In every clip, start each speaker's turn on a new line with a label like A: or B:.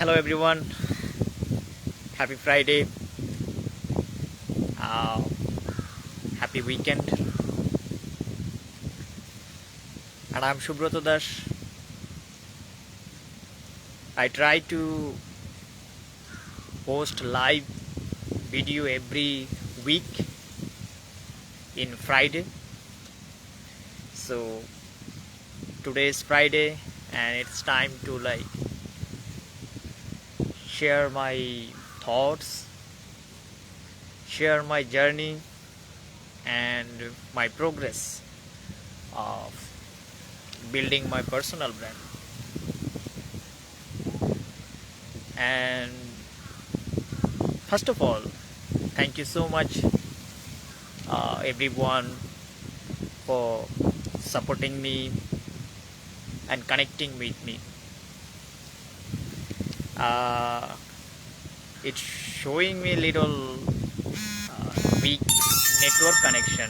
A: Hello everyone, happy Friday, uh, happy weekend, and I'm Shubroto Dash. I try to post live video every week in Friday. So today is Friday and it's time to share my thoughts, share my journey and my progress of building my personal brand. And first of all, thank you so much everyone for supporting me and connecting with me. It's showing me little weak network connection,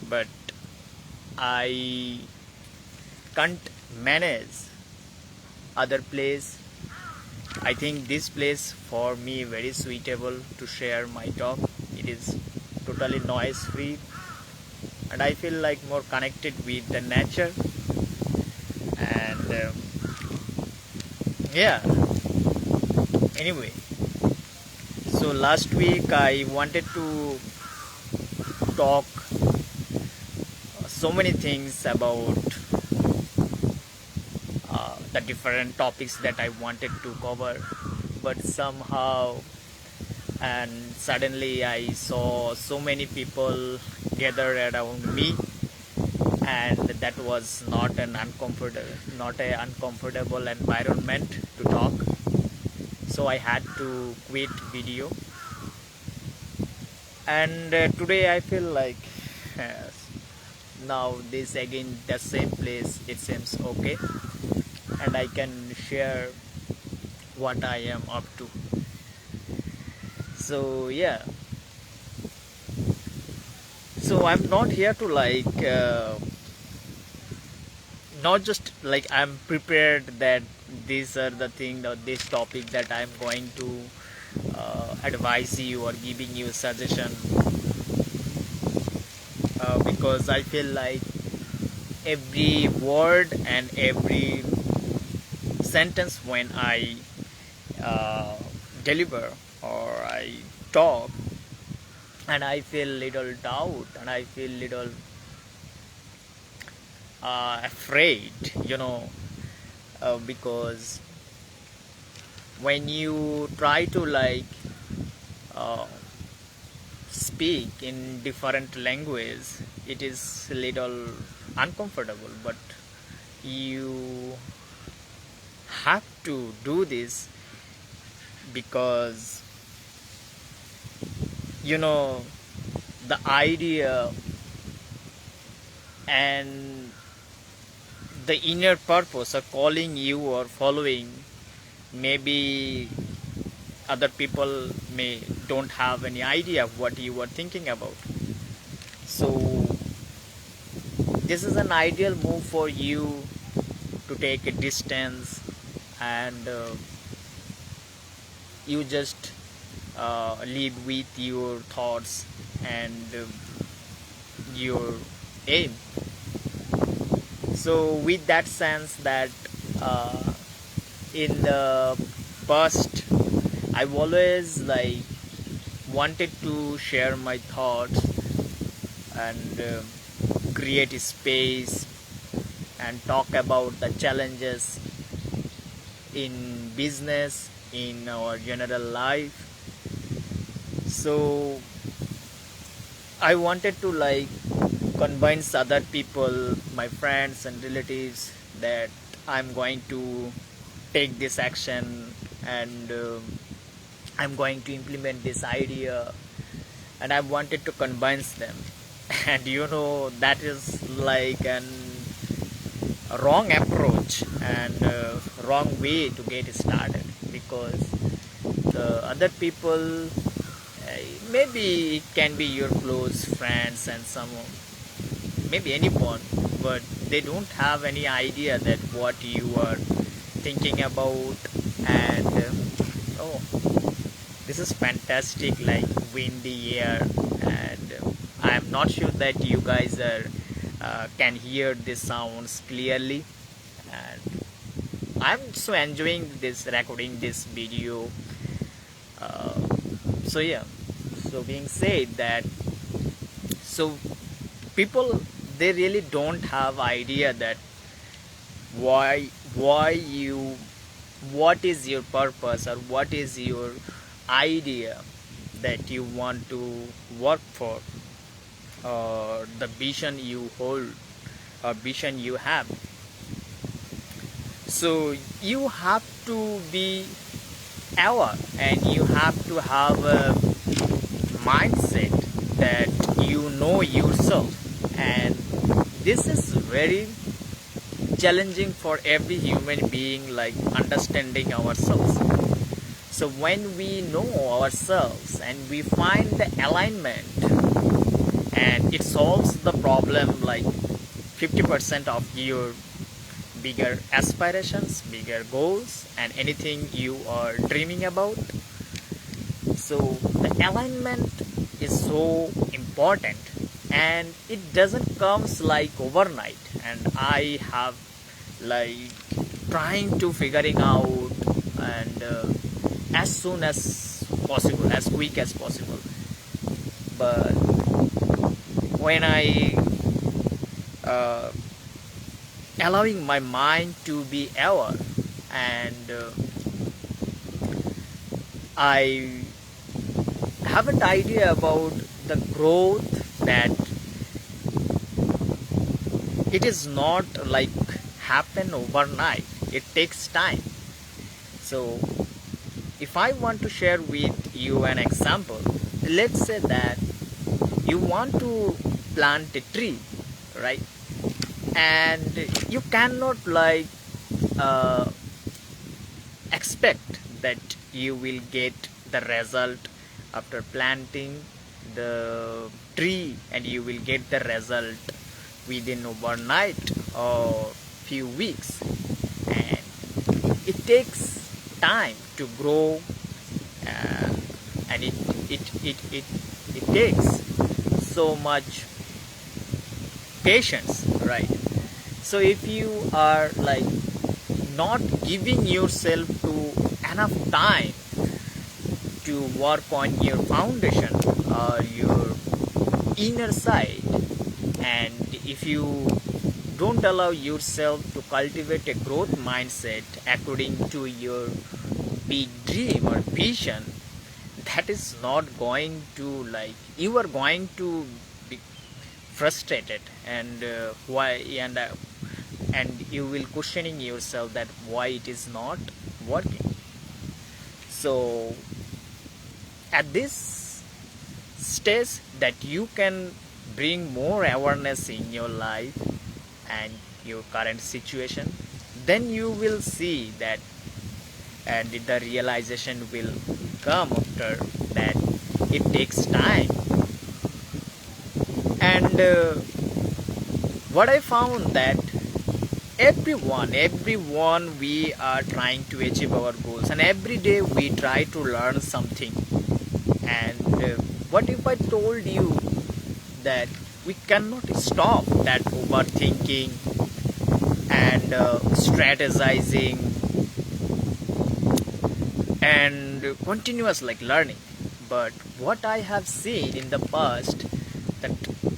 A: but I can't manage other place. I think this place for me very suitable to share my talk. It is totally noise free and I feel like more connected with the nature. And yeah, anyway, so last week I wanted to talk so many things about the different topics that I wanted to cover, but somehow and suddenly I saw so many people gather around me, and that was not an uncomfortable environment to talk. So I had to quit video, and today I feel like uh, now this again the same place, it seems okay, and I can share what I am up to. So yeah, so I'm not here to not just like I'm prepared that these are the thing or this topic that I'm going to advise you or giving you a suggestion, because I feel like every word and every sentence when I uh, deliver or I talk, and I feel little doubt and I feel little afraid, because when you try to uh, speak in different language, it is little uncomfortable, but you have to do this because the idea and the inner purpose of calling you or following, maybe other people may don't have any idea of what you are thinking about. So this is an ideal move for you to take a distance, and you just live with your thoughts and your aim. So with that sense that in the past I've always wanted to share my thoughts and create a space and talk about the challenges in business, in our general life. So I wanted to convince other people, my friends and relatives, that I'm going to take this action, and I'm going to implement this idea, and I wanted to convince them. And that is like an wrong approach and wrong way to get started, because the other people, maybe it can be your close friends and someone, maybe anyone, but they don't have any idea that what you are thinking about And oh, this is fantastic, like windy air, and I am not sure that you guys are can hear these sounds clearly. And I'm so enjoying this recording this video. uh, so yeah, so being said that, so people, they really don't have idea that why you, what is your purpose, or what is your idea that you want to work for, or the vision you hold, or vision you have. So you have to be aware, and you have to have a mindset that you know yourself. And this is very challenging for every human being, like understanding ourselves. So when we know ourselves and we find the alignment, and it solves the problem, like 50% of your bigger aspirations, bigger goals, and anything you are dreaming about. So the alignment is so important, and it doesn't comes like overnight. And I have like trying to figuring out, and as soon as possible, as quick as possible. But when I uh, allowing my mind to be aware, and I have an idea about the growth, that it is not like happen overnight, it takes time. So if I want to share with you an example, let's say that you want to plant a tree, right? And you cannot like uh, expect that you will get the result after planting the tree, and you will get the result within overnight or few weeks. And it takes time to grow, uh, and it takes so much patience, right? So if you are like not giving yourself to enough time to work on your foundation or your inner side, and if you don't allow yourself to cultivate a growth mindset according to your big dream or vision, that is not going to, like, you are going to be frustrated, and why, and you will questioning yourself that why it is not working. So at this stage, that you can bring more awareness in your life and your current situation, then you will see that, and the realization will come after that. It takes time. And what I found that everyone we are trying to achieve our goals, and every day we try to learn something. And what if I told you that we cannot stop that overthinking and strategizing and continuous like learning? But what I have seen in the past, that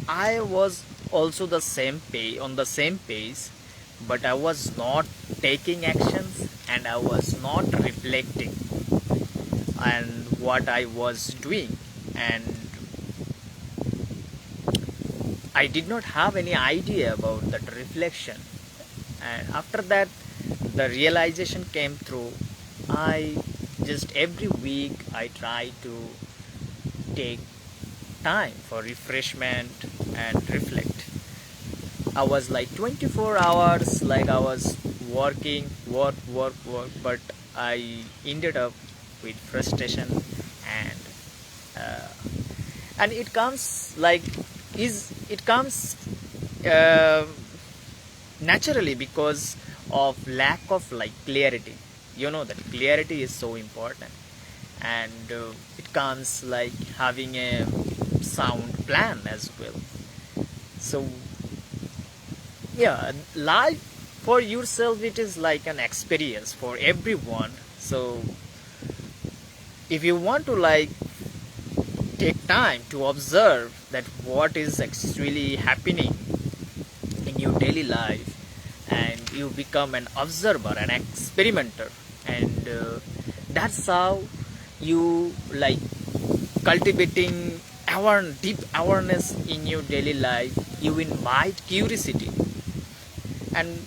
A: I was also the same page, on the same page, but I was not taking actions, and I was not reflecting and what I was doing, and I did not have any idea about that reflection. And after that, the realization came through. I just every week I try to take time for refreshment and reflect. I was like 24 hours, like I was working, work, but I ended up with frustration. And uh, and it comes like, is it comes uh, naturally because of lack of like clarity. you know that clarity is so important, and it comes like having a sound plan as well. So yeah, life for yourself, it is like an experience for everyone. So if you want to like take time to observe that what is actually happening in your daily life, and you become an observer, an experimenter, and that's how you like cultivating deep awareness in your daily life. You invite curiosity, and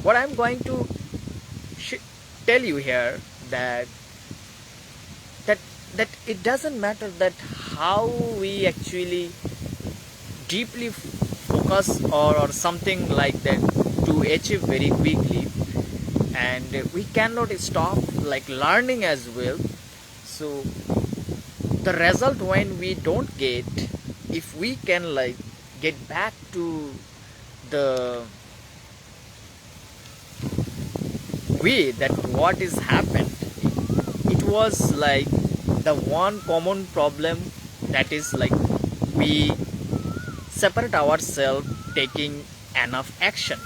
A: what I'm going to tell you here, that that that it doesn't matter that how we actually deeply focus or something like that to achieve very quickly, and we cannot stop like learning as well. So the result when we don't get, if we can like get back to the way that what is happened, it was like the one common problem, that is like we separate ourselves taking enough action.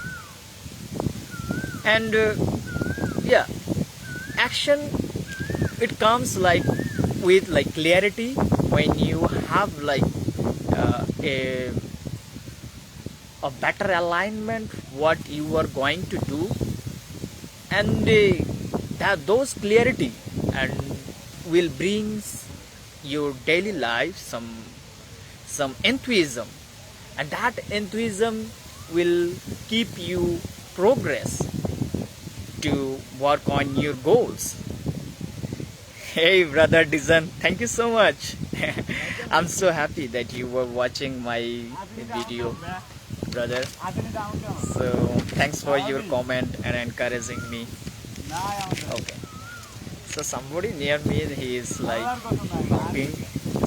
A: And yeah, action, it comes like with like clarity when you have like a better alignment what you are going to do, and that those clarity and will brings your daily life some enthusiasm, and that enthusiasm will keep you progress to work on your goals. Hey brother Dizan, thank you so much. I'm so happy that you were watching my video, brother. So thanks for your comment and encouraging me. Okay. So somebody near me, he is like talking.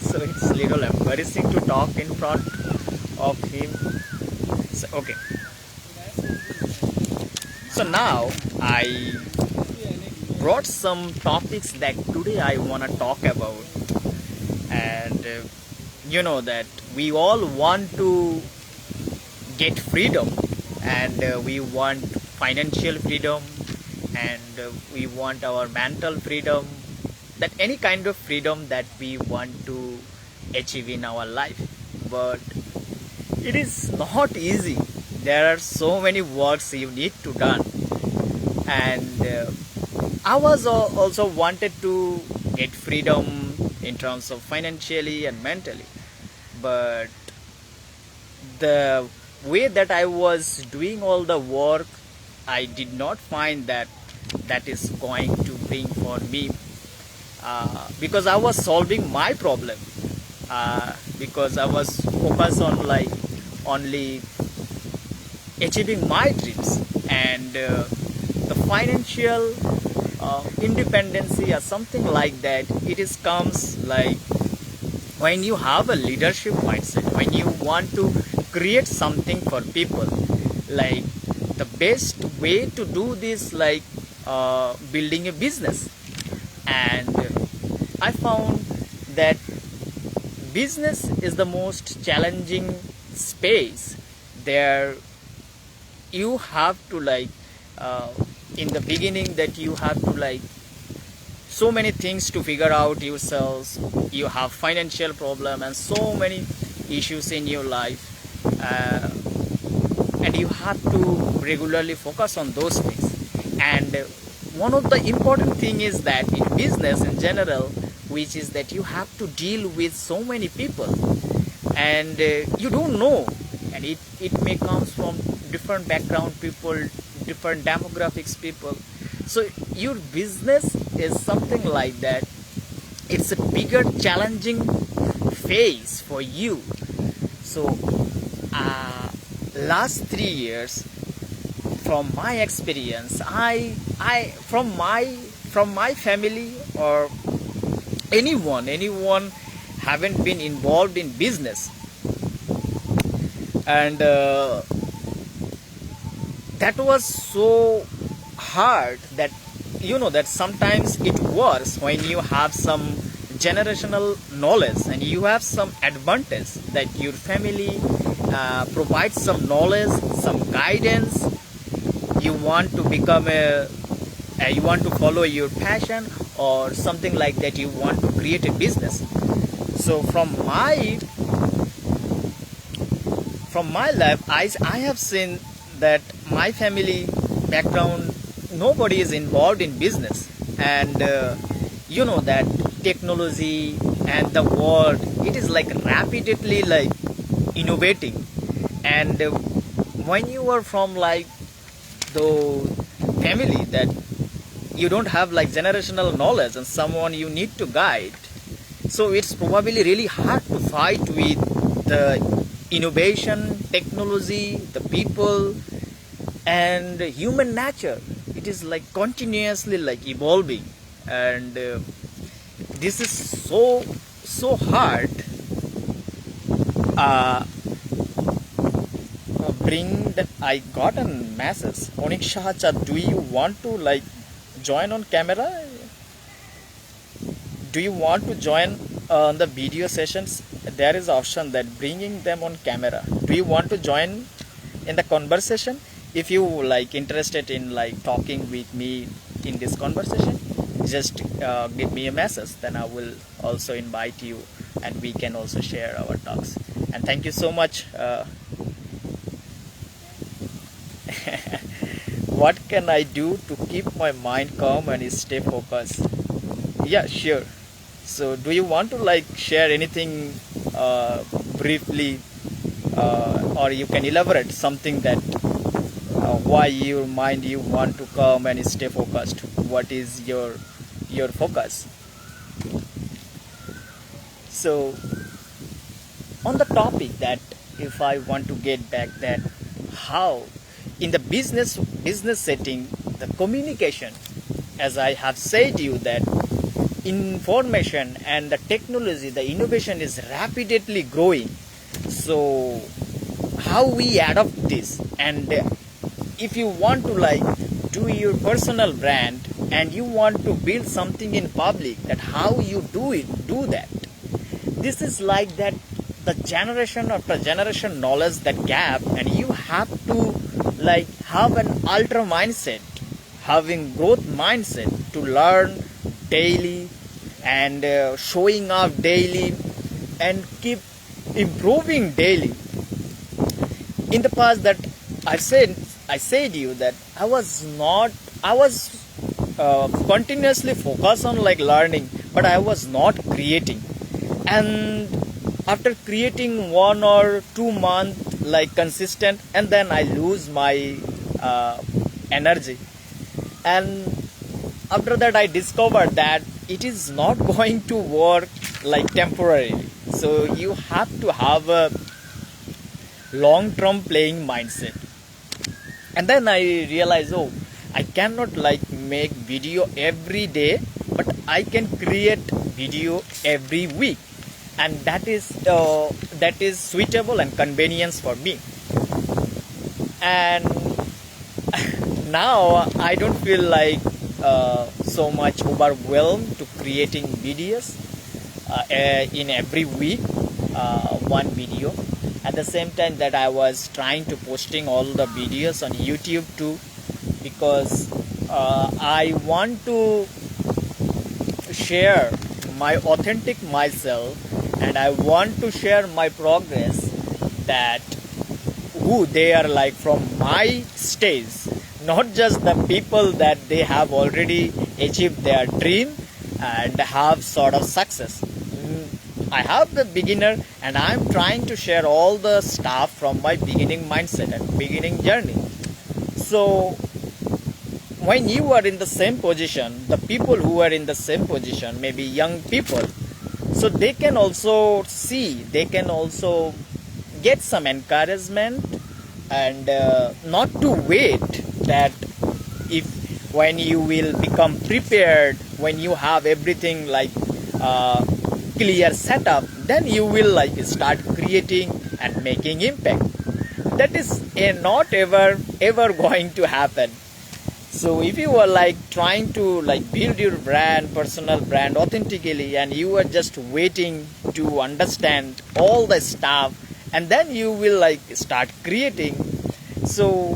A: So it's little embarrassing to talk in front of him. So okay. So now I brought some topics that today I wanna talk about, and you know that we all want to get freedom, and we want financial freedom, and we want our mental freedom, that any kind of freedom that we want to achieve in our life. But it is not easy. There are so many works you need to done, and I was also wanted to get freedom in terms of financially and mentally, but the way that I was doing all the work, I did not find that that is going to bring for me, because I was solving my problem, because I was focused on like only achieving my dreams, and the financial independency or something like that, it is comes like when you have a leadership mindset, when you want to create something for people. Like the best way to do this, like building a business, and I found that business is the most challenging space. There you have to like in the beginning, that you have to like so many things to figure out yourselves. You have financial problem and so many issues in your life, and you have to regularly focus on those things. And one of the important thing is that in business in general, which is that you have to deal with so many people, and you don't know, and it may comes from different background people, different demographics people. So your business is something like that, it's a bigger challenging phase for you. So last 3 years, from my experience, I from my family or anyone haven't been involved in business, and that was so hard that that sometimes it works when you have some generational knowledge and you have some advantage that your family provides some knowledge, some guidance. You want to become you want to follow your passion or something like that. You want to create a business. So from my life, I have seen that my family background, nobody is involved in business, and that technology and the world, it is like rapidly like innovating, and when you are from like the family that you don't have like generational knowledge and someone you need to guide, so it's probably really hard to fight with the innovation, technology, the people, and human nature. It is like continuously like evolving, and this is so hard. uh, Bring that I got a message. Oniksha Cha, do you want to like join on camera? Do you want to join on the video sessions? There is option that bringing them on camera. Do you want to join in the conversation? If you like interested in like talking with me in this conversation, just give me a message, then I will also invite you and we can also share our talks. And thank you so much. What can I do to keep my mind calm and stay focused? Yeah, sure. So do you want to like share anything briefly, or you can elaborate something that why your mind you want to calm and stay focused? What is your focus? So on the topic that, if I want to get back, that how in the business setting, the communication, as I have said you, that information and the technology, the innovation is rapidly growing. So how we adopt this, and if you want to like do your personal brand and you want to build something in public, that how you do that. This is like that the generation after generation knowledge, that gap, and you have to like have an ultra mindset, having growth mindset, to learn daily and showing up daily and keep improving daily. In the past, that I said you that I was continuously focused on like learning, but I was not creating. And after creating 1 or 2 months like consistent, and then I lose my energy. And after that I discovered that it is not going to work like temporarily. So you have to have a long-term playing mindset. And then I realized, oh, I cannot like make video every day, but I can create video every week, and that is suitable and convenience for me. And now I don't feel like so much overwhelmed to creating videos in every week, one video. At the same time that I was trying to posting all the videos on YouTube too, because I want to share my authentic myself, and I want to share my progress, that who they are like from my stage, not just the people that they have already achieved their dream and have sort of success. I have the beginner, and I'm trying to share all the stuff from my beginning mindset and beginning journey. So when you are in the same position, the people who are in the same position, maybe young people, so they can also see, they can also get some encouragement, and not to wait that if when you will become prepared, when you have everything like clear setup, then you will like start creating and making impact. That is not ever going to happen. So if you are like trying to like build your brand, personal brand authentically, and you are just waiting to understand all the stuff, and then you will like start creating. So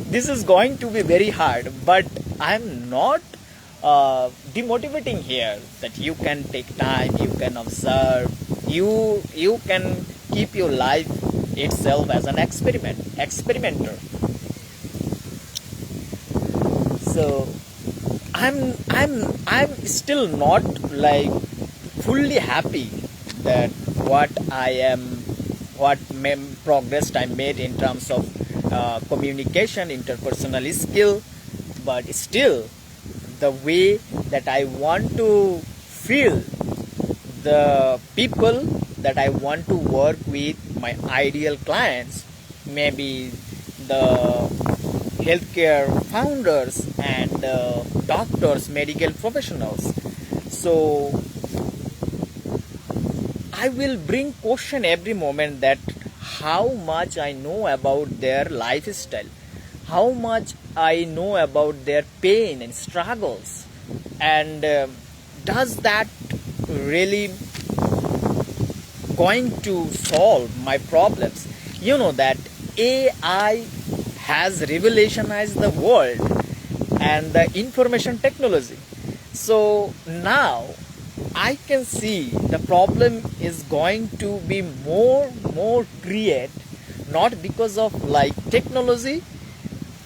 A: this is going to be very hard, but I'm not demotivating here. That you can take time, you can observe, you can keep your life itself as an experimenter. So I'm still not like fully happy that what I am, progress I made in terms of communication, interpersonal skill, but still the way that I want to feel the people that I want to work with, my ideal clients, maybe the healthcare founders and doctors, medical professionals. So I will bring question every moment that how much I know about their lifestyle, how much I know about their pain and struggles, and does that really going to solve my problems? You know that AI has revolutionized the world and the information technology. So now I can see the problem is going to be more create, not because of like technology.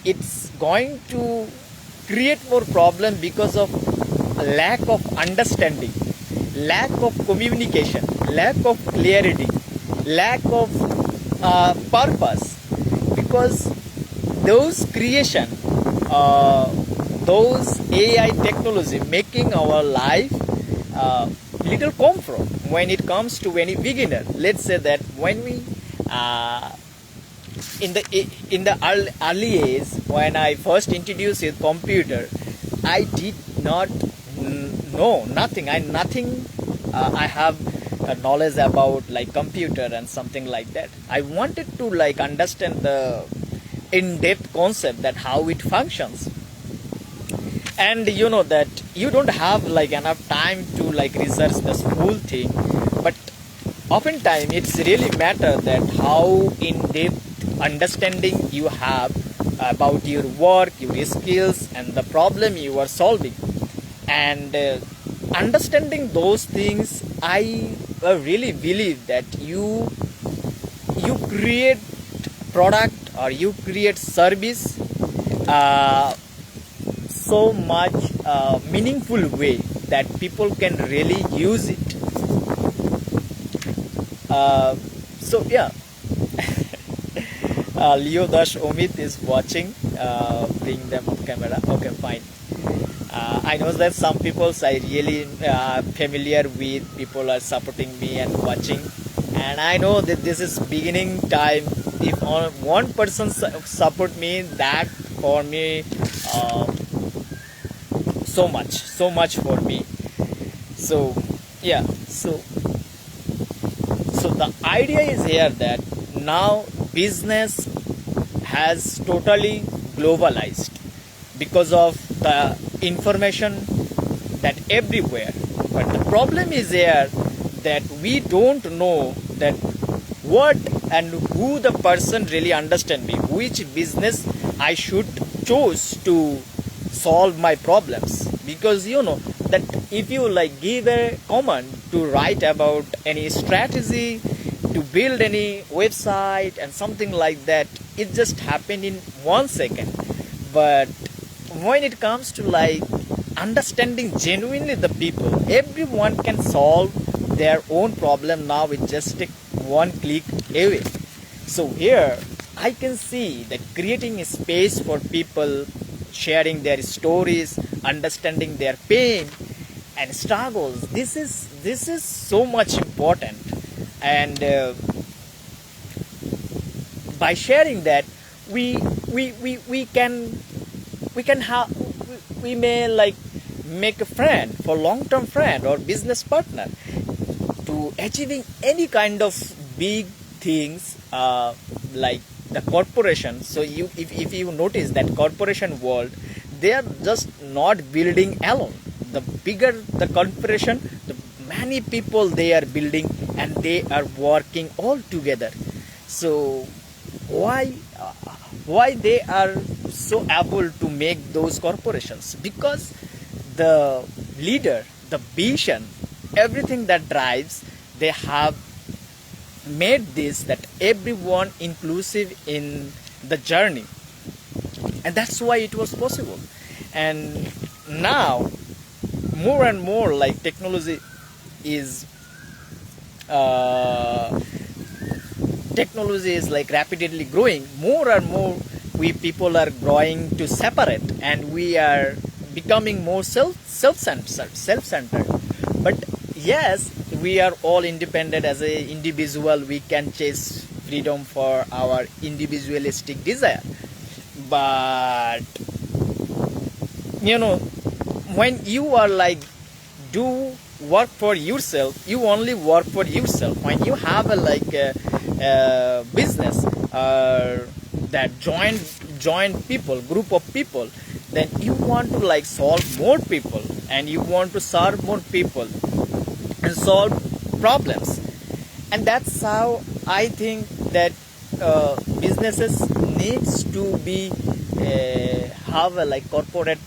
A: It's going to create more problem because of lack of understanding, lack of communication, lack of clarity, lack of purpose. Because those creation, those AI technology making our life little comfort when it comes to any beginner. Let's say that when we in the early age, when I first introduced a computer, I did not know nothing. I have knowledge about like computer and something like that. I wanted to like understand the in-depth concept that how it functions. And you know that you don't have like enough time to like research this whole thing, but oftentimes it's really matter that how in-depth understanding you have about your work, your skills, and the problem you are solving. And understanding those things, I really believe that you create product or you create service so much meaningful way that people can really use it. So yeah, Leo Dash Omit is watching. Bring them on camera. Okay, fine. I know that some people I really familiar with. People are supporting me and watching, and I know that this is beginning time. If one person support me, that for me so much for me. So yeah, so the idea is here that now business has totally globalized because of the information that everywhere. But the problem is here that we don't know that what and who the person really understand me, which business I should choose to solve my problems. Because you know that if you like give a command to write about any strategy to build any website and something like that, it just happened in 1 second. But when it comes to like understanding genuinely the people, everyone can solve their own problem now with just one click away. So here I can see that creating a space for people sharing their stories, understanding their pain and struggles, this is so much important. And by sharing that, we can have, we may like make a friend, for long-term friend or business partner, to achieving any kind of big things, like the corporation. So if you notice that corporation world, they are just not building alone. The bigger the corporation, the many people they are building, and they are working all together. So why they are so able to make those corporations? Because the leader, the vision, everything that drives, they have made this that everyone inclusive in the journey, and that's why it was possible. And now more and more, like, uh, technology is like rapidly growing. More and more we people are growing to separate, and we are becoming more self-centered. But yes, we are all independent as a individual. We can chase freedom for our individualistic desire. But when you are like do work for yourself, you only work for yourself. When you have a business that join people, group of people, then you want to like solve more people, and you want to serve more people and solve problems. And that's how I think that businesses needs to be have a like corporate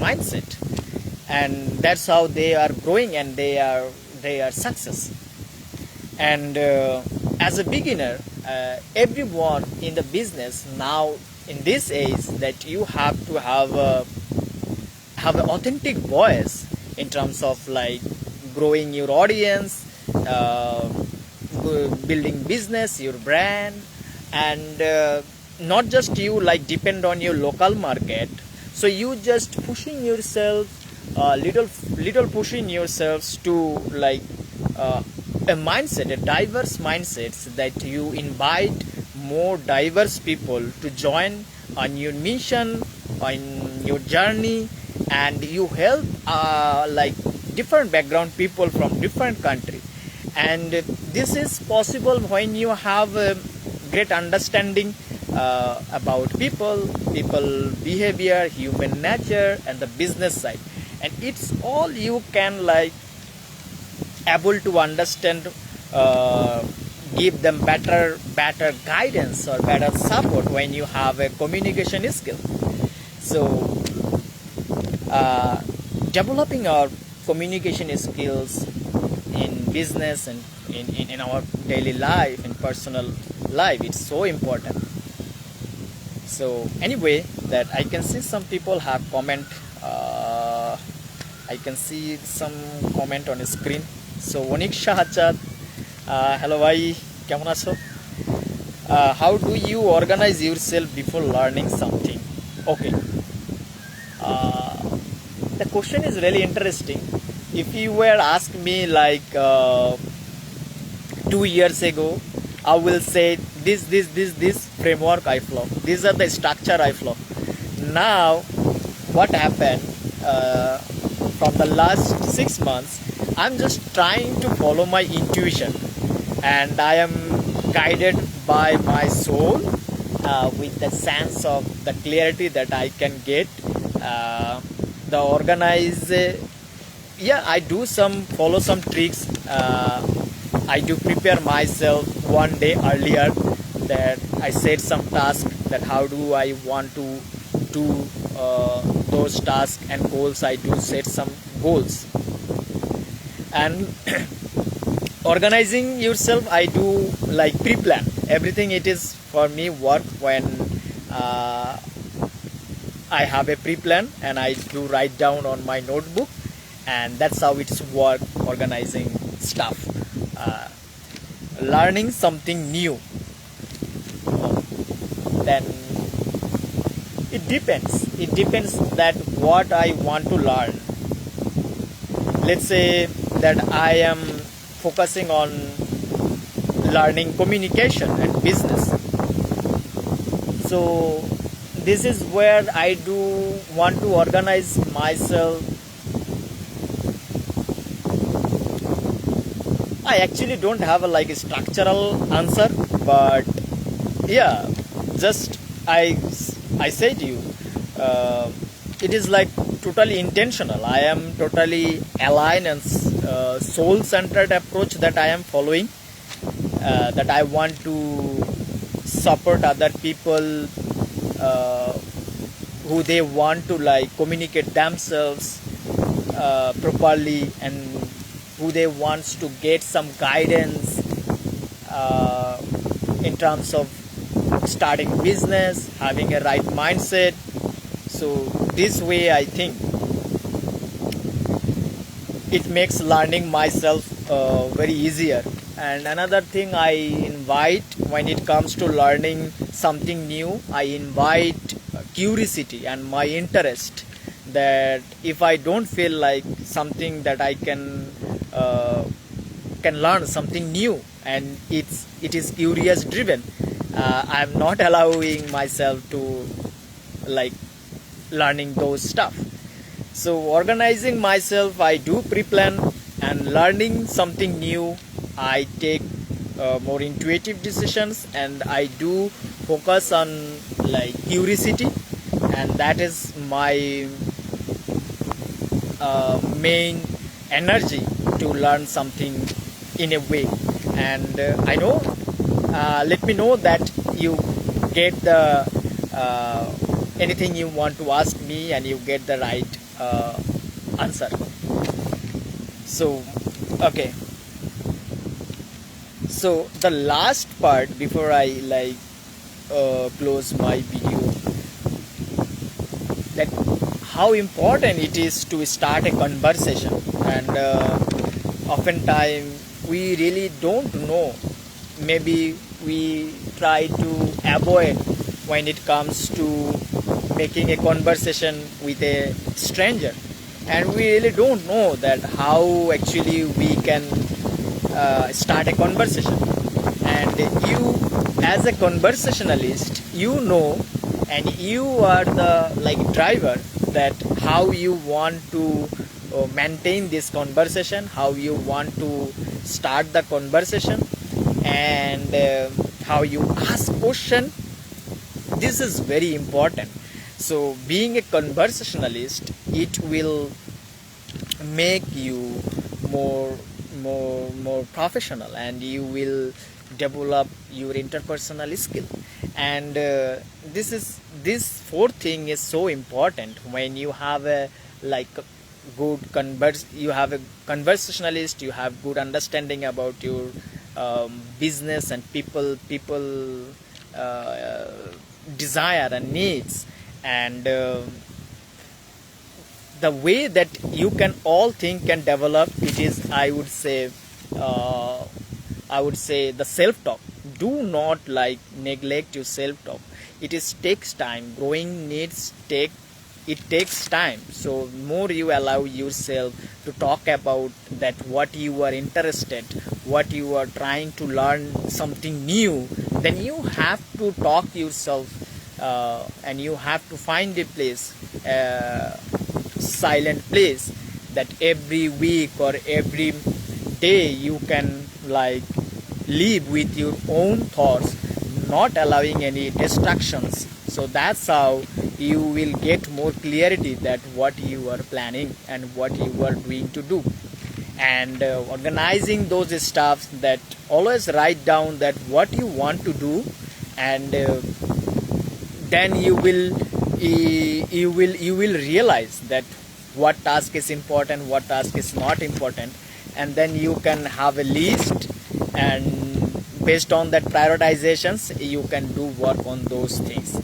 A: mindset, and that's how they are growing, and they are success. And as a beginner, everyone in the business now in this age, that you have to have an authentic voice in terms of like growing your audience, building business, your brand, and not just you like depend on your local market. So you just pushing yourself, little pushing yourselves to like a mindset, a diverse mindset, that you invite more diverse people to join on your mission, on your journey, and you help like different background people from different country. And this is possible when you have a great understanding about people behavior, human nature, and the business side. And it's all you can like able to understand, give them better guidance or better support when you have a communication skill. So developing our communication skills in business and in our daily life, in personal life, it's so important. So anyway, that I can see some people have comment. I can see some comment on the screen. So Onik Shahachad, hello bhai, কেমন আছো? How do you organize yourself before learning something? Okay. The question is really interesting. If you were asked me like 2 years ago, I will say this framework I follow. These are the structure I follow. Now, what happened from the last 6 months? I'm just trying to follow my intuition, and I am guided by my soul with the sense of the clarity that I can get. The organize, I do follow some tricks. I do prepare myself one day earlier, that I set some tasks, that how do I want to do those tasks and goals. I do set some goals. And organizing yourself, I do like pre-plan everything. It is for me work when I have a pre-plan, and I do write down on my notebook, and that's how it's work, organizing stuff. Learning something new, then it depends that what I want to learn. Let's say that I am focusing on learning communication and business. So this is where I do want to organize myself. I actually don't have a structural answer, but yeah, just I say to you, uh, it is like totally intentional. I am totally aligned and soul centered approach that I am following, that I want to support other people uh, who they want to like communicate themselves properly, and who they wants to get some guidance uh, in terms of starting business, having a right mindset. So this way I think it makes learning myself very easier. And another thing I invite when it comes to learning something new, I invite curiosity and my interest. That if I don't feel like something that I can learn something new, and it is curious driven, I'm not allowing myself to like learning those stuff. So organizing myself, I do pre-plan, and learning something new, I take more intuitive decisions, and I do focus on like curiosity, and that is my main energy to learn something in a way. And I know, let me know that you get the anything you want to ask me, and you get the right answer. So okay, so the last part before I like close my video, that how important it is to start a conversation. And oftentimes we really don't know, maybe we try to avoid when it comes to making a conversation with a stranger, and we really don't know that how actually we can start a conversation. And you, as a conversationalist, you know, and you are the like driver, that how you want to maintain this conversation, how you want to start the conversation, and how you ask question. This is very important. So being a conversationalist, it will make you more professional, and you will develop your interpersonal skill. And this fourth thing is so important. When you have a like you have a conversationalist, you have good understanding about your business and people desire and needs, and the way that you can all think and develop it is, I would say the self talk. Do not like neglect your self talk. Takes time. Growing needs it takes time. So more you allow yourself to talk about that, what you are interested, what you are trying to learn something new, then you have to talk yourself, and you have to find a place, silent place, that every week or every day you can like live with your own thoughts, not allowing any distractions. So that's how you will get more clarity that what you are planning and what you are doing to do. And organizing those stuffs, that always write down that what you want to do, and then you will realize that what task is important, what task is not important, and then you can have a list, and based on that prioritizations you can do work on those things.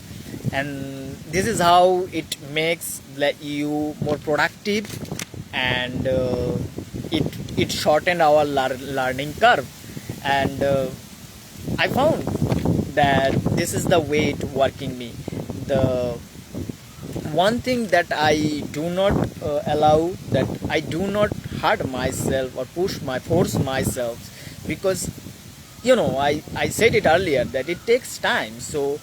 A: And this is how it makes you more productive, and it shortened our learning curve. And I found that this is the way it working me. The one thing that I do not allow, that I do not hurt myself or force myself, because I said it earlier that it takes time. So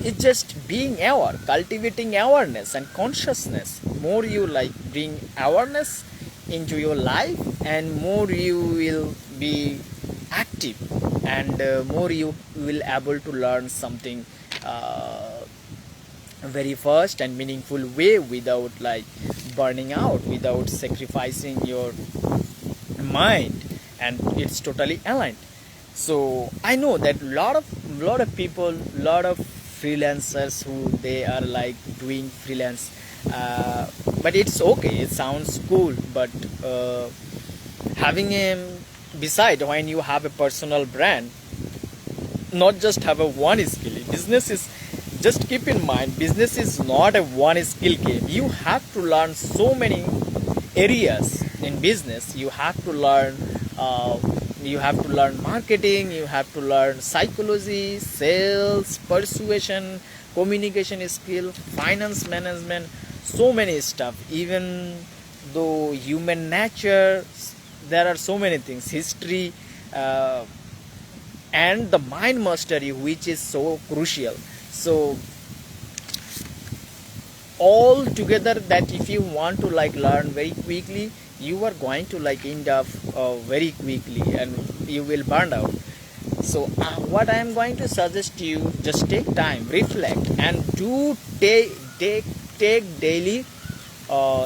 A: it's just being aware, cultivating awareness and consciousness. More you like bring awareness into your life, and more you will be active, and more you will able to learn something uh, very fast and meaningful way, without like burning out, without sacrificing your mind, and it's totally aligned. So I know that lot of people, lot of freelancers who they are like doing freelance, but it's okay, it sounds cool, but having a beside, when you have a personal brand, not just have a one skill business is, just keep in mind, business is not a one skill game. You have to learn so many areas in business. You have to learn marketing, you have to learn psychology, sales, persuasion, communication skill, finance management, so many stuff. Even though human nature, there are so many things, history, and the mind mastery, which is so crucial. So all together, that if you want to like learn very quickly, you are going to like end up very quickly, and you will burn out. So what I am going to suggest to you, just take time, reflect, and do take daily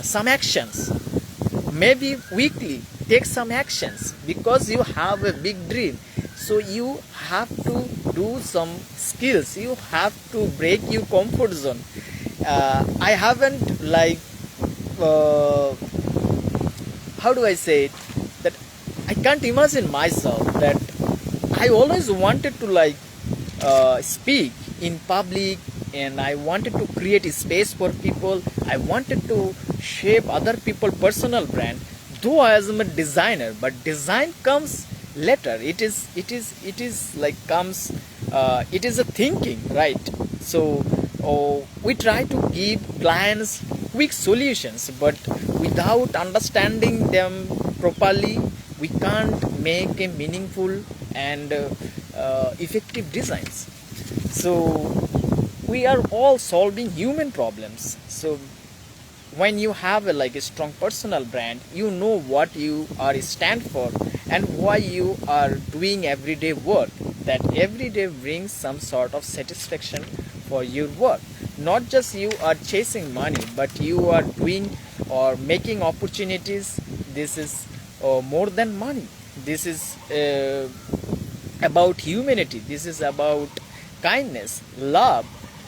A: some actions, maybe weekly. Take some actions, because you have a big dream. So you have to do some skills, you have to break your comfort zone. I haven't like how do I say it, that I can't imagine myself that I always wanted to like speak in public, and I wanted to create a space for people. I wanted to shape other people's personal brand, though I am a designer, but design comes later. It is like comes, it is a thinking, right? So we try to give clients quick solutions, but without understanding them properly, we can't make a meaningful and effective designs. So we are all solving human problems. So when you have like a strong personal brand, you know what you are stand for, and why you are doing everyday work. That every day brings some sort of satisfaction for your work. Not just you are chasing money, but you are doing or making opportunities. This is more than money. This is about humanity. This is about kindness, love.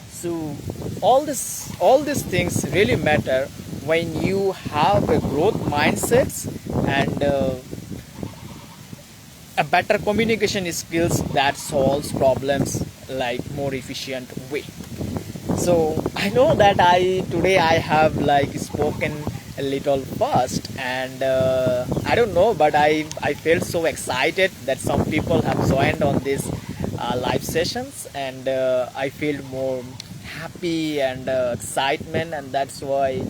A: So all these things really matter when you have a growth mindsets, and a better communication skills that solves problems like more efficient way. So I know that today I have like spoken a little fast, and I don't know, but I felt so excited that some people have joined on this live sessions, and I feel more happy and excitement. And that's why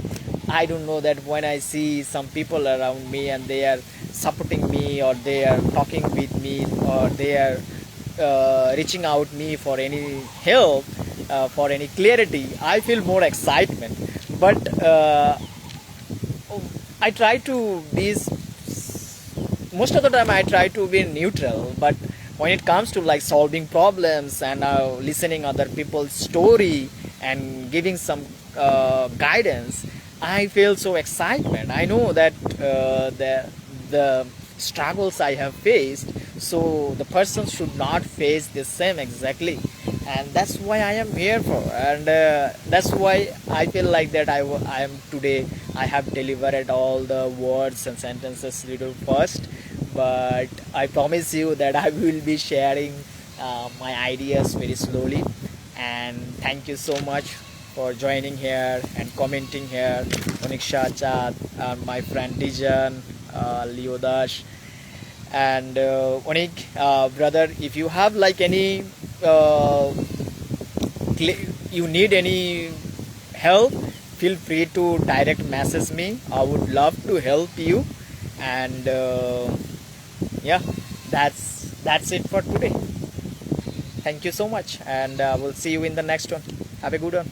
A: I don't know, that when I see some people around me and they are supporting me, or they are talking with me, or they are reaching out me for any help, for any clarity, I feel more excitement. But I try to be, most of the time I try to be neutral, but when it comes to like solving problems and listening other people's story and giving some guidance, I feel so excitement. I know that the struggles I have faced, so the person should not face the same exactly, and that's why I am here for. And that's why I feel like that I am today. I have delivered all the words and sentences little first, but I promise you that I will be sharing my ideas very slowly. And thank you so much for joining here and commenting here. Oniksha Chat, my friend Dijan, Leodash, and Onik, brother, if you have like any you need any help, feel free to direct message me. I would love to help you. And yeah, that's it for today. Thank you so much, and we'll see you in the next one. Have a good one.